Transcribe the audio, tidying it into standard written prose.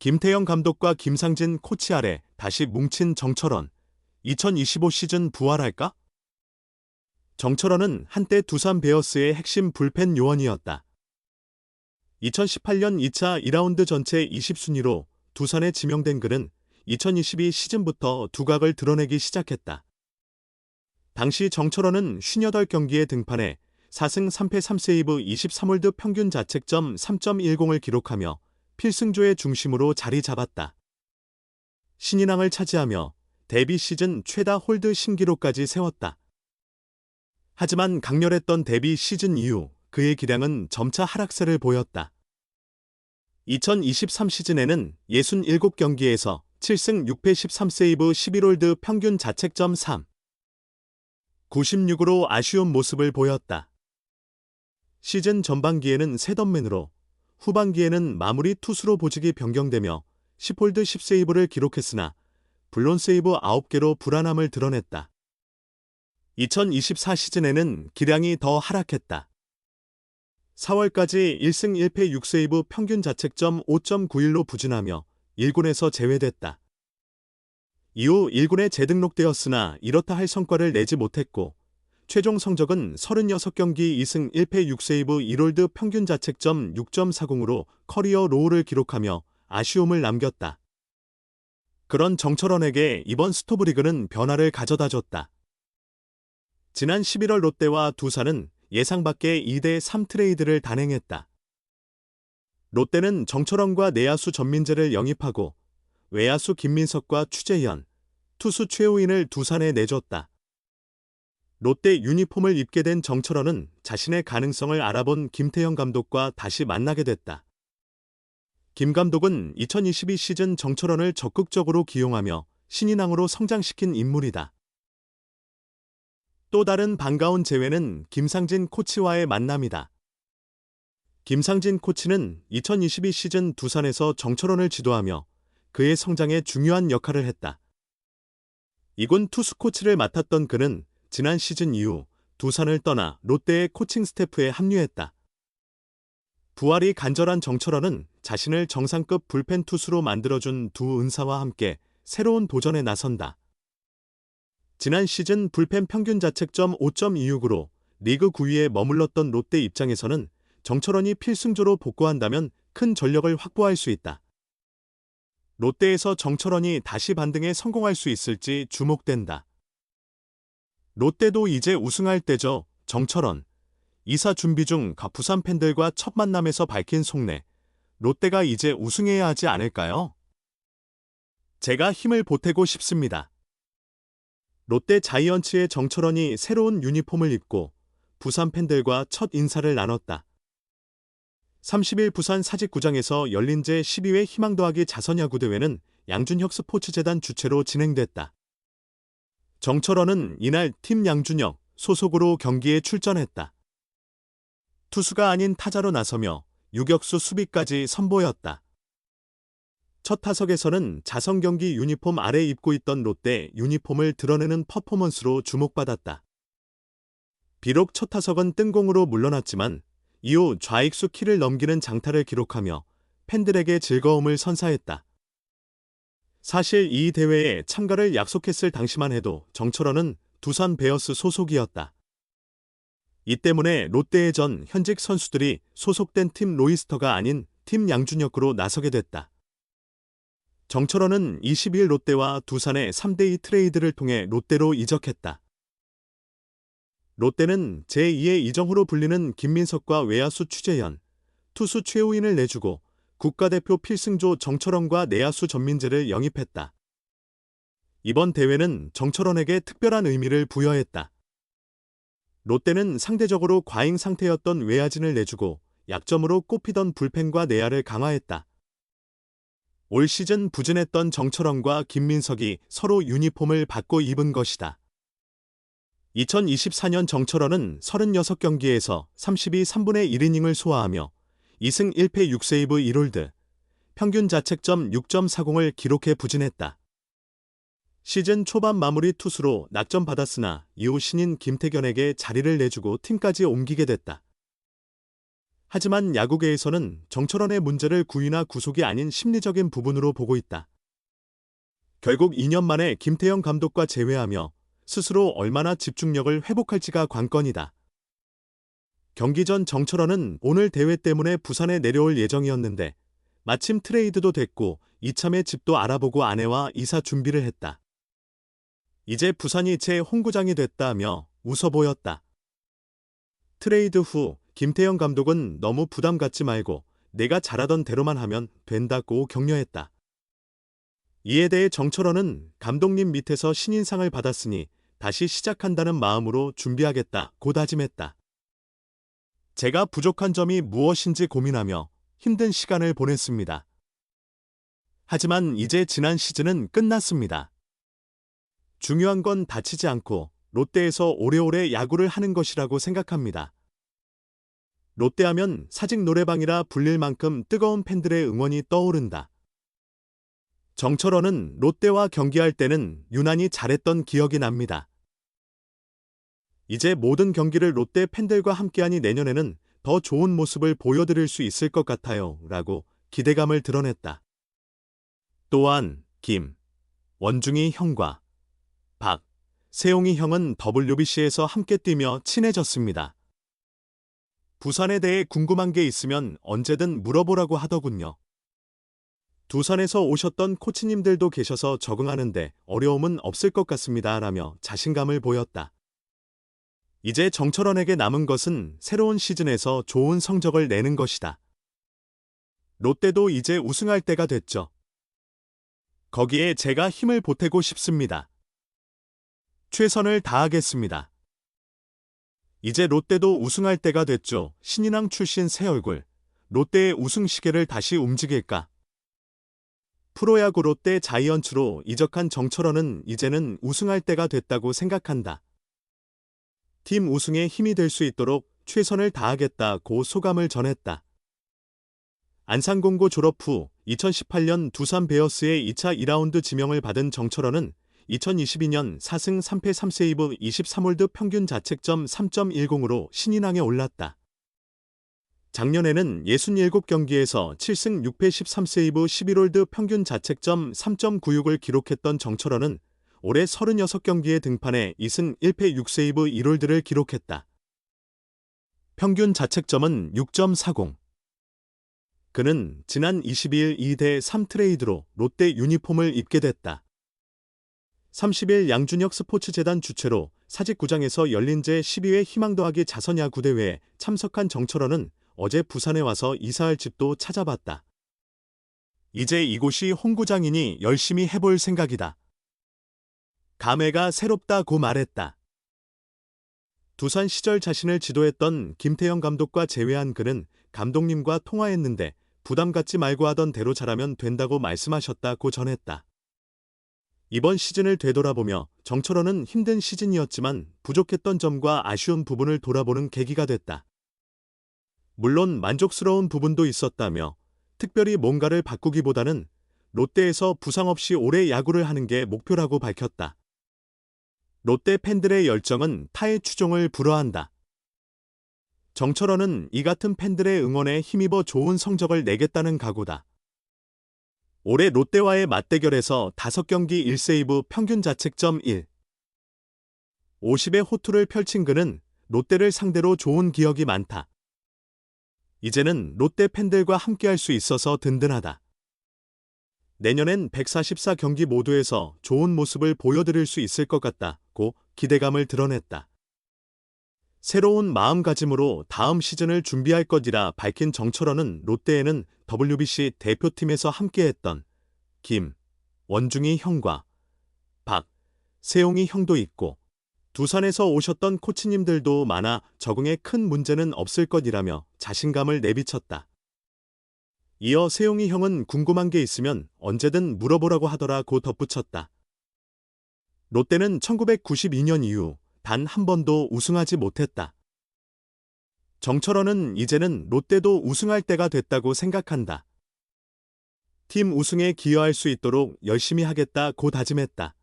김태형 감독과 김상진 코치 아래 다시 뭉친 정철원. 2025 시즌 부활할까? 정철원은 한때 두산 베어스의 핵심 불펜 요원이었다. 2018년 2차 2라운드 전체 20순위로 두산에 지명된 그는 2022 시즌부터 두각을 드러내기 시작했다. 당시 정철원은 58경기에 등판해 4승 3패 3세이브 23홀드 평균 자책점 3.10을 기록하며 필승조의 중심으로 자리 잡았다. 신인왕을 차지하며 데뷔 시즌 최다 홀드 신기록까지 세웠다. 하지만 강렬했던 데뷔 시즌 이후 그의 기량은 점차 하락세를 보였다. 2023 시즌에는 67경기에서 7승 6패 13세이브 11홀드 평균 자책점 3. 96으로 아쉬운 모습을 보였다. 시즌 전반기에는 셋업맨으로, 후반기에는 마무리 투수로 보직이 변경되며 10홀드 10세이브를 기록했으나 블론 세이브 9개로 불안함을 드러냈다. 2024 시즌에는 기량이 더 하락했다. 4월까지 1승 1패 6세이브 평균 자책점 5.91로 부진하며 1군에서 제외됐다. 이후 1군에 재등록되었으나 이렇다 할 성과를 내지 못했고 최종 성적은 36경기 2승 1패 6세이브 1홀드 평균 자책점 6.40으로 커리어 로우를 기록하며 아쉬움을 남겼다. 그런 정철원에게 이번 스토브리그는 변화를 가져다줬다. 지난 11월 롯데와 두산은 예상 밖의 2대3 트레이드를 단행했다. 롯데는 정철원과 내야수 전민재를 영입하고 외야수 김민석과 추재현, 투수 최우인을 두산에 내줬다. 롯데 유니폼을 입게 된 정철원은 자신의 가능성을 알아본 김태형 감독과 다시 만나게 됐다. 김 감독은 2022 시즌 정철원을 적극적으로 기용하며 신인왕으로 성장시킨 인물이다. 또 다른 반가운 재회는 김상진 코치와의 만남이다. 김상진 코치는 2022 시즌 두산에서 정철원을 지도하며 그의 성장에 중요한 역할을 했다. 이군 투수 코치를 맡았던 그는 지난 시즌 이후 두산을 떠나 롯데의 코칭 스태프에 합류했다. 부활이 간절한 정철원은 자신을 정상급 불펜 투수로 만들어준 두 은사와 함께 새로운 도전에 나선다. 지난 시즌 불펜 평균 자책점 5.26으로 리그 9위에 머물렀던 롯데 입장에서는 정철원이 필승조로 복구한다면 큰 전력을 확보할 수 있다. 롯데에서 정철원이 다시 반등에 성공할 수 있을지 주목된다. 롯데도 이제 우승할 때죠. 정철원. 이사 준비 중 부산 팬들과 첫 만남에서 밝힌 속내. 롯데가 이제 우승해야 하지 않을까요? 제가 힘을 보태고 싶습니다. 롯데 자이언츠의 정철원이 새로운 유니폼을 입고 부산 팬들과 첫 인사를 나눴다. 30일 부산 사직구장에서 열린 제12회 희망 더하기 자선야구 대회는 양준혁 스포츠재단 주최로 진행됐다. 정철원은 이날 팀 양준혁 소속으로 경기에 출전했다. 투수가 아닌 타자로 나서며 유격수 수비까지 선보였다. 첫 타석에서는 자선 경기 유니폼 아래 입고 있던 롯데 유니폼을 드러내는 퍼포먼스로 주목받았다. 비록 첫 타석은 뜬공으로 물러났지만 이후 좌익수 키를 넘기는 장타를 기록하며 팬들에게 즐거움을 선사했다. 사실 이 대회에 참가를 약속했을 당시만 해도 정철원은 두산 베어스 소속이었다. 이 때문에 롯데의 전 현직 선수들이 소속된 팀 로이스터가 아닌 팀 양준혁으로 나서게 됐다. 정철원은 22일 롯데와 두산의 3대2 트레이드를 통해 롯데로 이적했다. 롯데는 제2의 이정후로 불리는 김민석과 외야수 추재현, 투수 최우인을 내주고 국가대표 필승조 정철원과 내야수 전민재를 영입했다. 이번 대회는 정철원에게 특별한 의미를 부여했다. 롯데는 상대적으로 과잉 상태였던 외야진을 내주고 약점으로 꼽히던 불펜과 내야를 강화했다. 올 시즌 부진했던 정철원과 김민석이 서로 유니폼을 바꿔 입은 것이다. 2024년 정철원은 36경기에서 32 3분의 1이닝을 소화하며 2승 1패 6세이브 1홀드, 평균 자책점 6.40을 기록해 부진했다. 시즌 초반 마무리 투수로 낙점받았으나 이후 신인 김태견에게 자리를 내주고 팀까지 옮기게 됐다. 하지만 야구계에서는 정철원의 문제를 구위나 구속이 아닌 심리적인 부분으로 보고 있다. 결국 2년 만에 김태형 감독과 재회하며 스스로 얼마나 집중력을 회복할지가 관건이다. 경기 전 정철원은 오늘 대회 때문에 부산에 내려올 예정이었는데 마침 트레이드도 됐고 이참에 집도 알아보고 아내와 이사 준비를 했다. 이제 부산이 제 홈구장이 됐다며 웃어 보였다. 트레이드 후 김태형 감독은 너무 부담 갖지 말고 내가 잘하던 대로만 하면 된다고 격려했다. 이에 대해 정철원은 감독님 밑에서 신인상을 받았으니 다시 시작한다는 마음으로 준비하겠다고 다짐했다. 제가 부족한 점이 무엇인지 고민하며 힘든 시간을 보냈습니다. 하지만 이제 지난 시즌은 끝났습니다. 중요한 건 다치지 않고 롯데에서 오래오래 야구를 하는 것이라고 생각합니다. 롯데하면 사직 노래방이라 불릴 만큼 뜨거운 팬들의 응원이 떠오른다. 정철원은 롯데와 경기할 때는 유난히 잘했던 기억이 납니다. 이제 모든 경기를 롯데 팬들과 함께하니 내년에는 더 좋은 모습을 보여드릴 수 있을 것 같아요. 라고 기대감을 드러냈다. 또한 김, 원중이 형과 박, 세용이 형은 WBC에서 함께 뛰며 친해졌습니다. 부산에 대해 궁금한 게 있으면 언제든 물어보라고 하더군요. 두산에서 오셨던 코치님들도 계셔서 적응하는데 어려움은 없을 것 같습니다. 라며 자신감을 보였다. 이제 정철원에게 남은 것은 새로운 시즌에서 좋은 성적을 내는 것이다. 롯데도 이제 우승할 때가 됐죠. 거기에 제가 힘을 보태고 싶습니다. 최선을 다하겠습니다. 이제 롯데도 우승할 때가 됐죠. 신인왕 출신 새 얼굴. 롯데의 우승 시계를 다시 움직일까? 프로야구 롯데 자이언츠로 이적한 정철원은 이제는 우승할 때가 됐다고 생각한다. 팀 우승에 힘이 될 수 있도록 최선을 다하겠다고 소감을 전했다. 안산공고 졸업 후 2018년 두산 베어스의 2차 2라운드 지명을 받은 정철원은 2022년 4승 3패 3세이브 23홀드 평균 자책점 3.10으로 신인왕에 올랐다. 작년에는 67경기에서 7승 6패 13세이브 11홀드 평균 자책점 3.96을 기록했던 정철원은 올해 36경기에 등판해 2승 1패 6세이브 1홀드를 기록했다. 평균 자책점은 6.40. 그는 지난 22일 2대 3 트레이드로 롯데 유니폼을 입게 됐다. 30일 양준혁 스포츠재단 주최로 사직구장에서 열린 제12회 희망 더하기 자선야구 대회에 참석한 정철원은 어제 부산에 와서 이사할 집도 찾아봤다. 이제 이곳이 홈구장이니 열심히 해볼 생각이다. 감회가 새롭다고 말했다. 두산 시절 자신을 지도했던 김태형 감독과 재회한 그는 감독님과 통화했는데 부담 갖지 말고 하던 대로 잘하면 된다고 말씀하셨다고 전했다. 이번 시즌을 되돌아보며 정철원은 힘든 시즌이었지만 부족했던 점과 아쉬운 부분을 돌아보는 계기가 됐다. 물론 만족스러운 부분도 있었다며 특별히 뭔가를 바꾸기보다는 롯데에서 부상 없이 오래 야구를 하는 게 목표라고 밝혔다. 롯데 팬들의 열정은 타의 추종을 불허한다. 정철원은 이 같은 팬들의 응원에 힘입어 좋은 성적을 내겠다는 각오다. 올해 롯데와의 맞대결에서 5경기 1세이브 평균 자책점 1. 50의 호투를 펼친 그는 롯데를 상대로 좋은 기억이 많다. 이제는 롯데 팬들과 함께할 수 있어서 든든하다. 내년엔 144경기 모두에서 좋은 모습을 보여드릴 수 있을 것 같다고 기대감을 드러냈다. 새로운 마음가짐으로 다음 시즌을 준비할 것이라 밝힌 정철원은 롯데에는 WBC 대표팀에서 함께했던 김, 원중이 형과 박, 세용이 형도 있고 두산에서 오셨던 코치님들도 많아 적응에 큰 문제는 없을 것이라며 자신감을 내비쳤다. 이어 세용이 형은 궁금한 게 있으면 언제든 물어보라고 하더라고 덧붙였다. 롯데는 1992년 이후 단 한 번도 우승하지 못했다. 정철원은 이제는 롯데도 우승할 때가 됐다고 생각한다. 팀 우승에 기여할 수 있도록 열심히 하겠다고 다짐했다.